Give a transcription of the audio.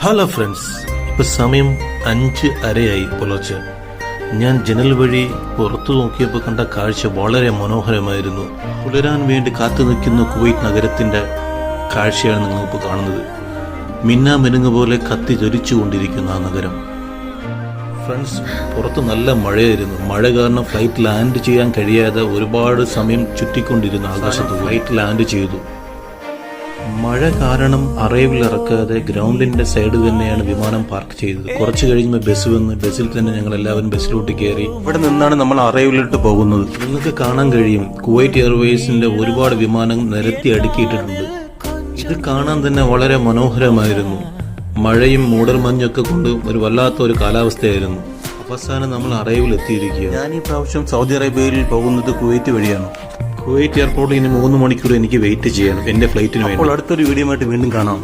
Hello friends, ഇപ്പൊ സമയം 5:30 പുലർച്ചെ. ഞാൻ ജനൽ വഴി പുറത്തു നോക്കിയപ്പോൾ കണ്ട കാഴ്ച വളരെ മനോഹരമായിരുന്നു. പുലരാൻ വേണ്ടി കാത്തു നിൽക്കുന്ന കുവൈറ്റ് നഗരത്തിന്റെ കാഴ്ചയാണ് നിങ്ങളിപ്പോൾ കാണുന്നത്. മിന്നാമിനുങ്ങ് പോലെ കത്തി ജ്വലിച്ചുകൊണ്ടിരിക്കുന്ന ആ നഗരം. ഫ്രണ്ട്സ്, പുറത്ത് നല്ല മഴയായിരുന്നു. മഴ കാരണം ഫ്ലൈറ്റ് ലാൻഡ് ചെയ്യാൻ കഴിയാതെ ഒരുപാട് സമയം ചുറ്റിക്കൊണ്ടിരുന്ന ആകാശത്ത് ഫ്ലൈറ്റ് ലാൻഡ് ചെയ്തു. മഴ കാരണം അറൈവിൽ ഇറക്കാതെ ഗ്രൗണ്ടിന്റെ സൈഡ് തന്നെയാണ് വിമാനം പാർക്ക് ചെയ്തത്. കുറച്ച് കഴിയുമ്പോൾ ബസ് വന്ന് ബസ്സിൽ തന്നെ ഞങ്ങൾ എല്ലാവരും ബസ്സിലോട്ട് കയറി. ഇവിടെ നിന്നാണ് നമ്മൾ അറൈവിലോട്ട് പോകുന്നത്. നിങ്ങൾക്ക് കാണാൻ കഴിയും, കുവൈറ്റ് എയർവേസിന്റെ ഒരുപാട് വിമാനം നിരത്തി അടുക്കിയിട്ടിട്ടുണ്ട്. ഇത് കാണാൻ തന്നെ വളരെ മനോഹരമായിരുന്നു. മഴയും മൂടൽമഞ്ഞൊക്കെ കൊണ്ട് ഒരു വല്ലാത്ത ഒരു കാലാവസ്ഥയായിരുന്നു. അവസാനം നമ്മൾ അറൈവിൽ എത്തിയിരിക്കുക. ഞാൻ ഈ പ്രാവശ്യം സൗദി അറേബ്യയിൽ പോകുന്നത് കുവൈറ്റ് വഴിയാണ്. കുവൈറ്റ് എയർപോർട്ടിൽ ഇനി 3 മണിക്കൂർ എനിക്ക് വെയിറ്റ് ചെയ്യണം എന്റെ ഫ്ലൈറ്റിന് വേണ്ടി. അപ്പോൾ അടുത്തൊരു വീഡിയോ ആയിട്ട് വീണ്ടും കാണാം.